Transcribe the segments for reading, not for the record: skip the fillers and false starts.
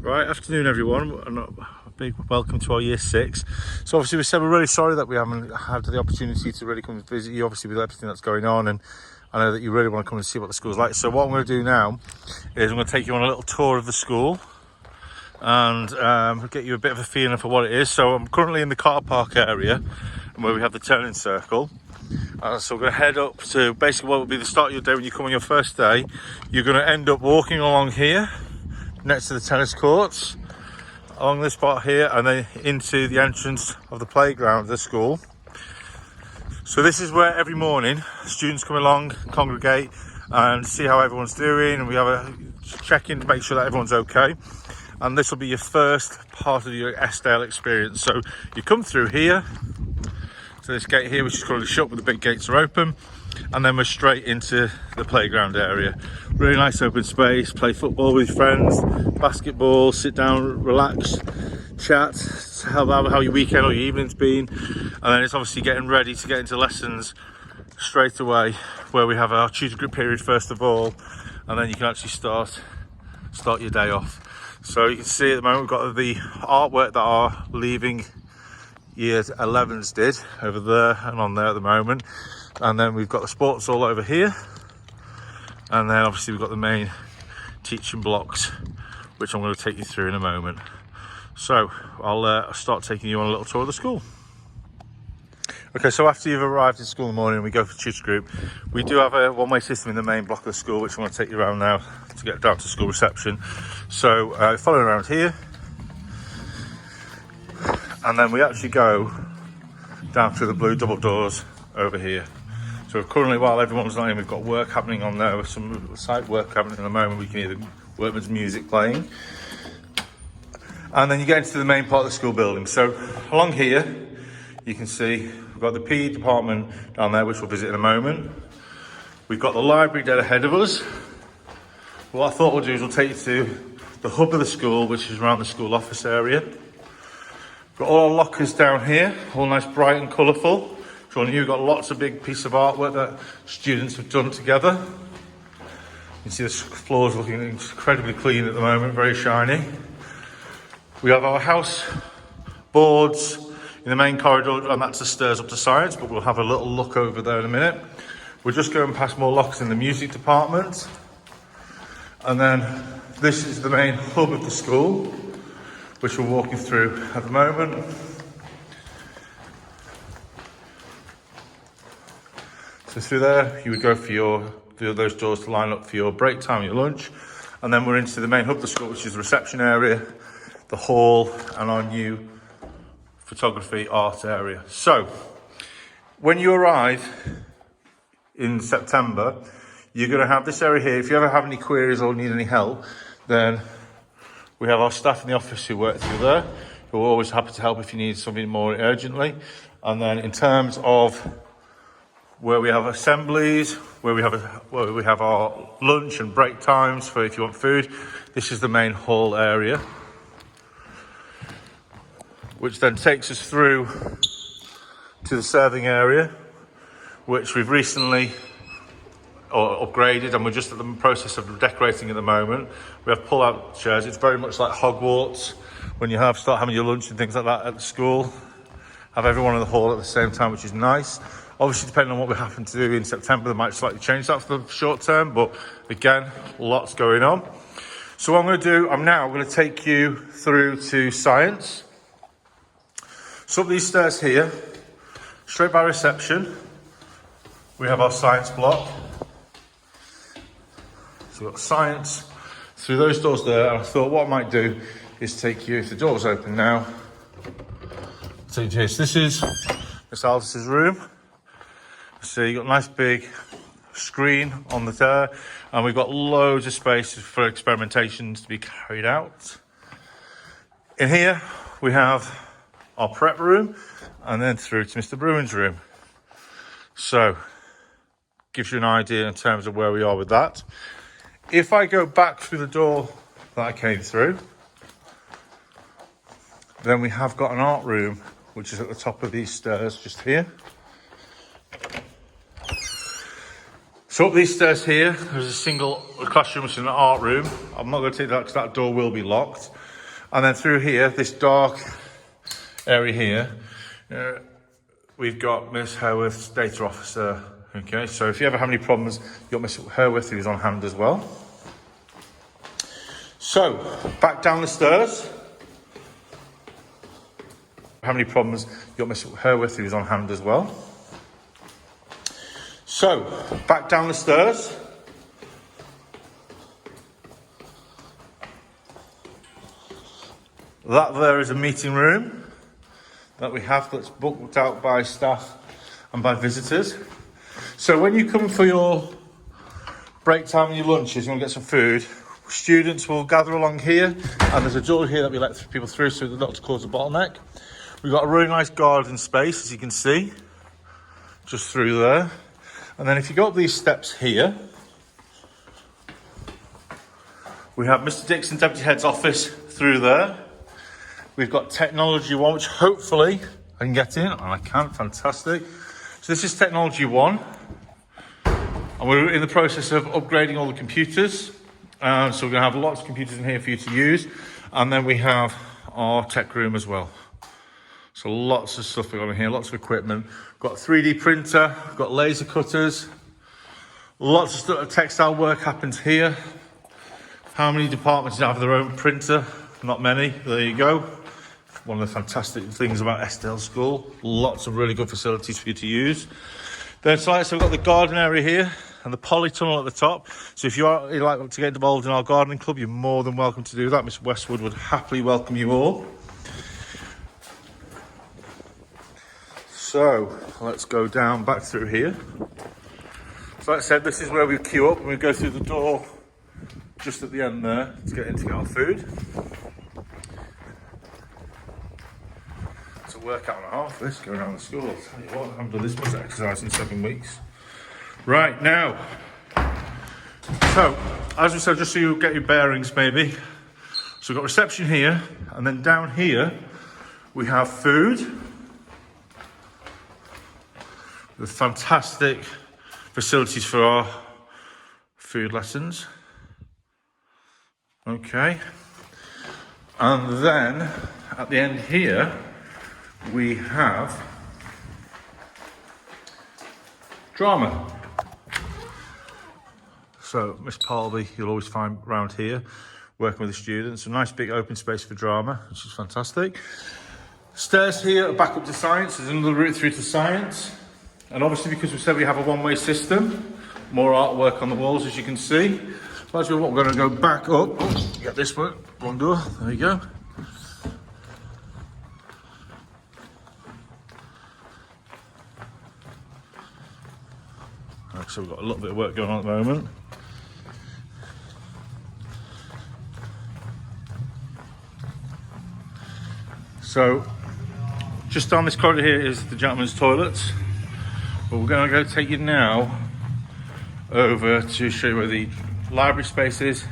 Right, afternoon everyone, and a big welcome to our Year 6. So obviously we said we're really sorry that we haven't had the opportunity to really come and visit you, obviously with everything that's going on, and I know that you really want to come and see what the school's like. So what I'm going to do now is I'm going to take you on a little tour of the school and get you a bit of a feeling for what it is. So I'm currently in the car park area where we have the turning circle. So we're going to head up to basically what will be the start of your day when you come on your first day. You're going to end up walking along here next to the tennis courts, along this part here, and then into the entrance of the playground of the school. So this is where every morning students come along, congregate and see how everyone's doing, and we have a check-in to make sure that everyone's okay. And this will be your first part of your Eskdale experience. So you come through here to this gate here, which is currently shut, but the big gates are open, and then we're straight into the playground area. Really nice open space, play football with your friends, basketball, sit down, relax, chat, tell about how your weekend or your evening's been, and then it's obviously getting ready to get into lessons straight away, where we have our tutor group period first of all, and then you can actually start your day off. So you can see at the moment we've got the artwork that our leaving Year 11s did over there and on there at the moment, and then we've got the sports all over here, and then obviously we've got the main teaching blocks, which I'm going to take you through in a moment. So I'll start taking you on a little tour of the school. Okay, so after you've arrived in school in the morning and we go for tutor group, we do have a one-way system in the main block of the school, which I'm going to take you around now to get down to school reception. So follow around here, and then we actually go down through the blue double doors over here. So currently, while everyone's not in, we've got work happening on there, with some site work happening at the moment. We can hear the workmen's music playing. And then you get into the main part of the school building. So along here, you can see we've got the PE department down there, which we'll visit in a moment. We've got the library dead ahead of us. What I thought we'll do is we'll take you to the hub of the school, which is around the school office area. Got all our lockers down here, all nice, bright and colourful. Showing you, we've got lots of big pieces of artwork that students have done together. You can see the floor's looking incredibly clean at the moment, very shiny. We have our house boards in the main corridor, and that's the stairs up to science, but we'll have a little look over there in a minute. We're just going past more lockers in the music department. And then this is the main hub of the school, which we're walking through at the moment. So through there, you would go through those doors to line up for your break time, your lunch. And then we're into the main hub of the school, which is the reception area, the hall, and our new photography art area. So when you arrive in September, you're going to have this area here. If you ever have any queries or need any help, then we have our staff in the office who work through there, who are always happy to help if you need something more urgently. And then in terms of where we have assemblies, where we have our lunch and break times for if you want food, this is the main hall area, which then takes us through to the serving area, which we've recently upgraded, and we're just in the process of decorating at the moment. We have pull-out chairs. It's very much like Hogwarts when you start having your lunch and things like that at the school. Have everyone in the hall at the same time, which is nice. Obviously, depending on what we happen to do in September, they might slightly change that for the short term, but again, lots going on. So what I'm going to do, I'm going to take you through to science. So up these stairs here, straight by reception, we have our science block. So we've got science through those doors there, and I thought what I might do is take you, if the door's open now, take you here. So this is Miss Aldis's room. So you've got a nice big screen on the there, and we've got loads of space for experimentations to be carried out. In here, we have our prep room, and then through to Mr. Bruin's room. So, gives you an idea in terms of where we are with that. If I go back through the door that I came through, then we have got an art room, which is at the top of these stairs just here. So up these stairs here, there's a single classroom, which is an art room. I'm not going to take that because that door will be locked. And then through here, this dark area here, we've got Miss Herworth's data officer. Okay, so if you ever have any problems, you've got Miss Herworth who's on hand as well. So, back down the stairs. How many problems? You've got Miss Herworth who's on hand as well. So, back down the stairs. That there is a meeting room that we have that's booked out by staff and by visitors. So when you come for your break time and your lunches, you want to get some food, students will gather along here, and there's a door here that we let people through so that not to cause a bottleneck. We've got a really nice garden space, as you can see, just through there. And then if you go up these steps here, we have Mr. Dixon, Deputy Head's office through there. We've got Technology 1, which hopefully I can get in, and I can, fantastic. So this is Technology 1, and we're in the process of upgrading all the computers. So we're going to have lots of computers in here for you to use. And then we have our tech room as well. So lots of stuff we've got in here, lots of equipment. We've got a 3D printer, we've got laser cutters. Lots of stuff, textile work happens here. How many departments have their own printer? Not many, there you go. One of the fantastic things about Eskdale School. Lots of really good facilities for you to use. Then so we've got the garden area here and the polytunnel at the top. So if you'd like to get involved in our gardening club, you're more than welcome to do that. Miss Westwood would happily welcome you all. So let's go down back through here. So like I said, this is where we queue up and we go through the door just at the end there to get in to get our food. It's a workout and a half, this, going around the school. I'll tell you what, I haven't done this much exercise in 7 weeks. Right, now, so, as we said, just so you get your bearings maybe. So we've got reception here, and then down here, we have food. With fantastic facilities for our food lessons. Okay. And then, at the end here, we have drama. So Miss Palby, you'll always find around here, working with the students. A nice big open space for drama, which is fantastic. Stairs here are back up to science. There's another route through to science. And obviously, because we said we have a one-way system, more artwork on the walls, as you can see. So actually, we're going to go back up. Oh, get this one, wrong door. There you go. So we've got a little bit of work going on at the moment. So, just down this corridor here is the gentlemen's toilets. But we're going to go take you now over to show you where the library space is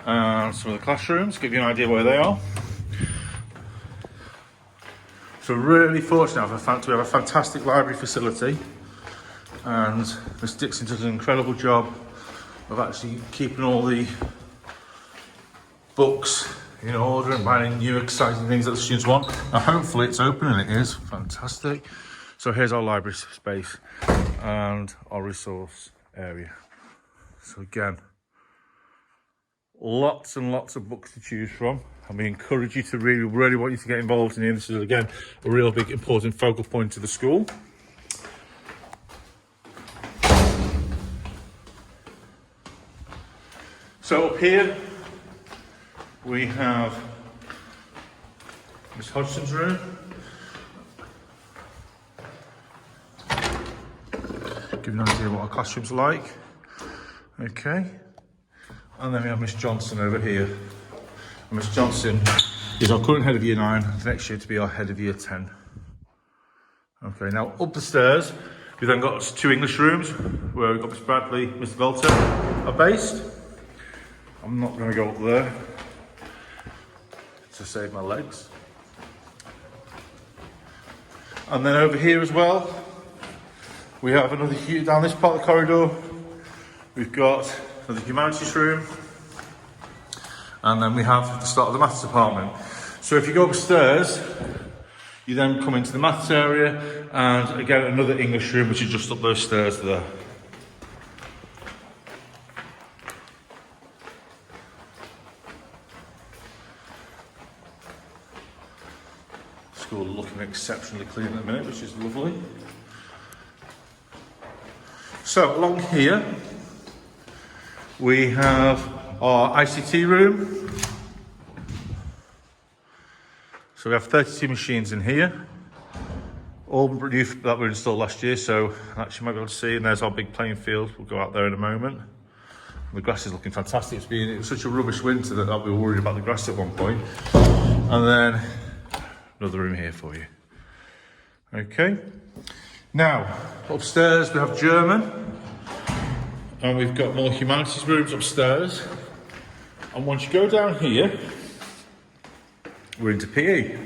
and some of the classrooms, give you an idea where they are. So really fortunate to have a fantastic library facility, and Miss Dixon does an incredible job of actually keeping all the books in order and finding new exciting things that the students want. Now hopefully it's open, and it is fantastic. So here's our library space and our resource area. So again, lots and lots of books to choose from, and we encourage you to really want you to get involved in here. This is again a real big important focal point of the school. So up here we have Miss Hodgson's room. Give you an idea what our classrooms are like. Okay. And then we have Miss Johnson over here. And Miss Johnson is our current head of Year 9, next year to be our head of Year 10. Okay, now up the stairs, we've then got 2 English rooms where we've got Miss Bradley, Mr. Volter are based. I'm not going to go up there to save my legs. And then over here as well, we have another, down this part of the corridor, we've got another humanities room. And then we have the start of the maths department. So if you go upstairs, you then come into the maths area, and again another English room, which is just up those stairs there. School looking exceptionally clean at the minute, which is lovely. So along here, we have our ICT room. So we have 32 machines in here, all new that were installed last year, so that you might be able to see, and there's our big playing field. We'll go out there in a moment. The grass is looking fantastic. It was such a rubbish winter that we were worried about the grass at one point. And then another room here for you. Okay. Now, upstairs we have German, and we've got more humanities rooms upstairs. And once you go down here, we're into PE.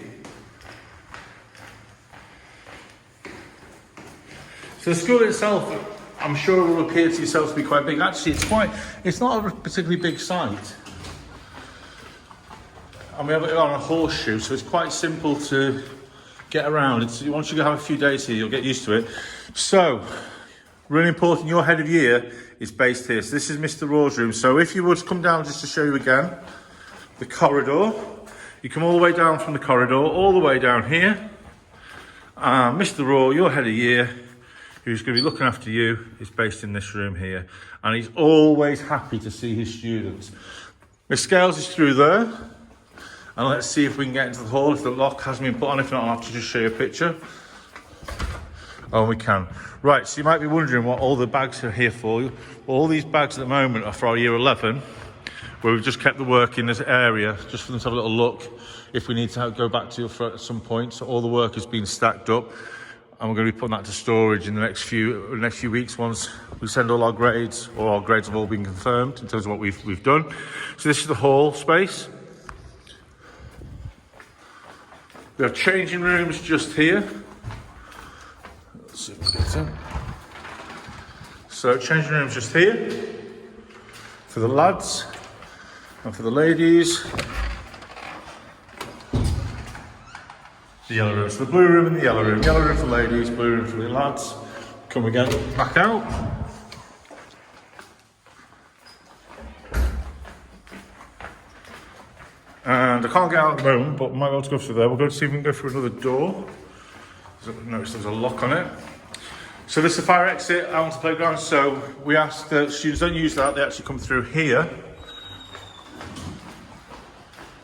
So the school itself, I'm sure will appear to yourself to be quite big. Actually, it's not a particularly big site. And we have it on a horseshoe, so it's quite simple to get around. Once you have a few days here, you'll get used to it. So, really important, your head of year is based here. So this is Mr. Raw's room. So if you were to come down just to show you again, the corridor, you come all the way down from the corridor, all the way down here. Mr. Raw, your head of year, who's going to be looking after you, is based in this room here. And he's always happy to see his students. Miss Scales is through there. And let's see if we can get into the hall, if the lock hasn't been put on. If not, I'll have to just show you a picture. Oh, we can. Right, so you might be wondering what all the bags are here for. Well, all these bags at the moment are for our year 11, where we've just kept the work in this area, just for them to have a little look if we need to go back to at some point. So all the work has been stacked up, and we're going to be putting that to storage in the next few weeks once we send all our grades, or our grades have all been confirmed in terms of what we've done. So this is the hall space. We have changing rooms just here. Let's see if we get in. So changing rooms just here for the lads and for the ladies. The yellow room, so the blue room and the yellow room. Yellow room for ladies, blue room for the lads. Come again, back out. And I can't get out at the moment, but we might be able to go through there. We'll go to see if we can go through another door. Notice there's a lock on it. So this is the fire exit out onto the playground. So we ask that students don't use that, they actually come through here.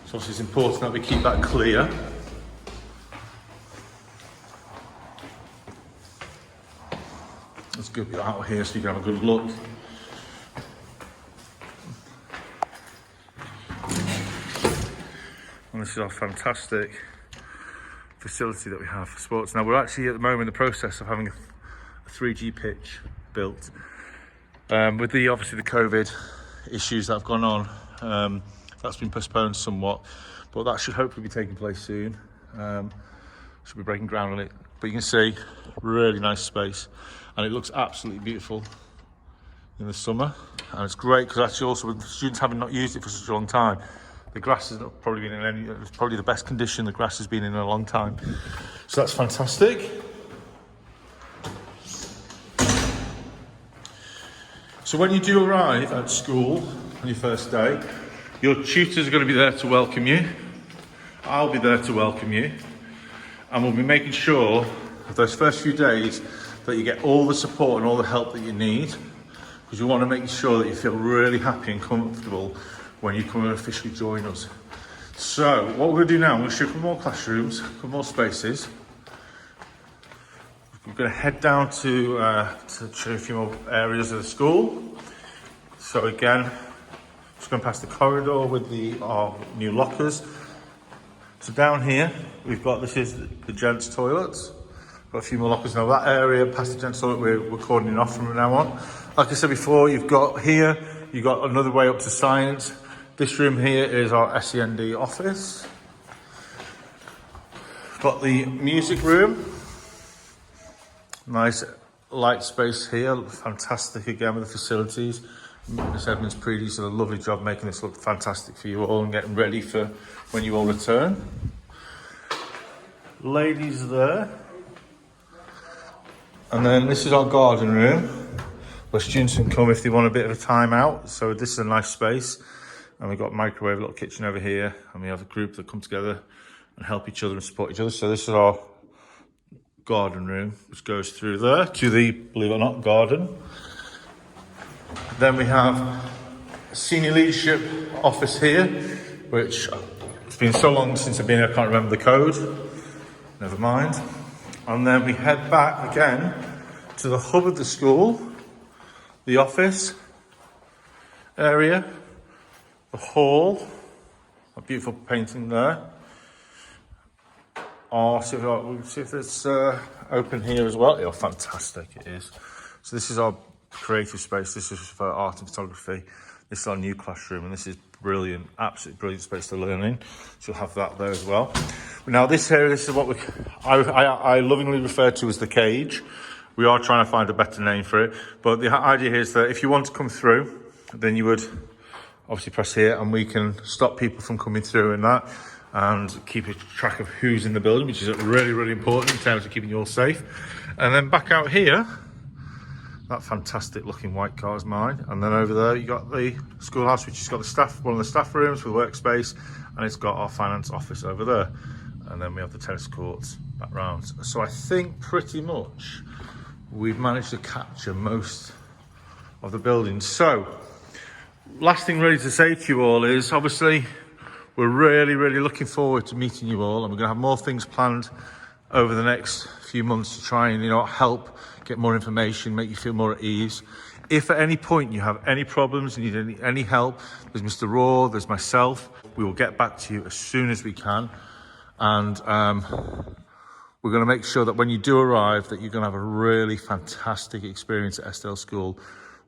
So obviously it's important that we keep that clear. Let's go out here so you can have a good look. And this is our fantastic facility that we have for sports. Now we're actually at the moment in the process of having a 3G pitch built. With obviously the COVID issues that have gone on, that's been postponed somewhat, but that should hopefully be taking place soon. Should be breaking ground on it. But you can see, really nice space, and it looks absolutely beautiful in the summer. And it's great because actually also with students having not used it for such a long time, the grass has probably been it's probably the best condition the grass has been in a long time. So that's fantastic. So when you do arrive at school on your first day, your tutors are going to be there to welcome you. I'll be there to welcome you. And we'll be making sure that those first few days that you get all the support and all the help that you need, because we want to make sure that you feel really happy and comfortable when you come and officially join us. So what we're going to do now, we're going to show you more classrooms, a couple more spaces. We're going to head down to show you a few more areas of the school. So again, just going past the corridor with our new lockers. So down here, this is the gents' toilets. Got a few more lockers now. That area past the gents' toilet, we're cordoning off from now on. Like I said before, you've got another way up to science. This room here is our SEND office. Got the music room. Nice light space here. Fantastic again with the facilities. Miss Edmonds Preedy's done a lovely job making this look fantastic for you all and getting ready for when you all return. Ladies there. And then this is our garden room, where students can come if they want a bit of a time out. So this is a nice space. And we've got a microwave, a little kitchen over here. And we have a group that come together and help each other and support each other. So this is our garden room, which goes through there to the, believe it or not, garden. Then we have a senior leadership office here, which it's been so long since I've been here, I can't remember the code. Never mind. And then we head back again to the hub of the school, the office area, the hall, a beautiful painting there. Oh, we'll see if it's open here as well. Oh, fantastic it is. So this is our creative space. This is for art and photography. This is our new classroom, and this is brilliant, absolutely brilliant space to learn in. So you'll have that there as well. Now this area, this is what I lovingly refer to as the cage. We are trying to find a better name for it, but the idea here is that if you want to come through, then you would obviously press here, and we can stop people from coming through in that, and keep a track of who's in the building, which is really, really important in terms of keeping you all safe. And then back out here, that fantastic looking white car is mine. And then over there, you got the schoolhouse, which has got the staff, one of the staff rooms with workspace, and it's got our finance office over there. And then we have the tennis courts back round. So I think pretty much we've managed to capture most of the building. So last thing really to say to you all is, obviously, we're really, really looking forward to meeting you all, and we're going to have more things planned over the next few months to try and, help get more information, make you feel more at ease. If at any point you have any problems, you need any help, there's Mr. Raw, there's myself. We will get back to you as soon as we can. And we're going to make sure that when you do arrive, that you're going to have a really fantastic experience at Eskdale School.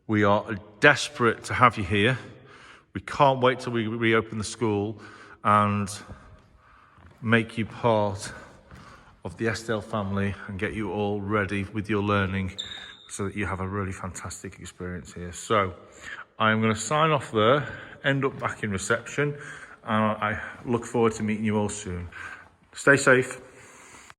We are desperate to have you here. We can't wait till we reopen the school and make you part of the Eskdale family and get you all ready with your learning so that you have a really fantastic experience here. So I'm going to sign off there, end up back in reception, and I look forward to meeting you all soon. Stay safe.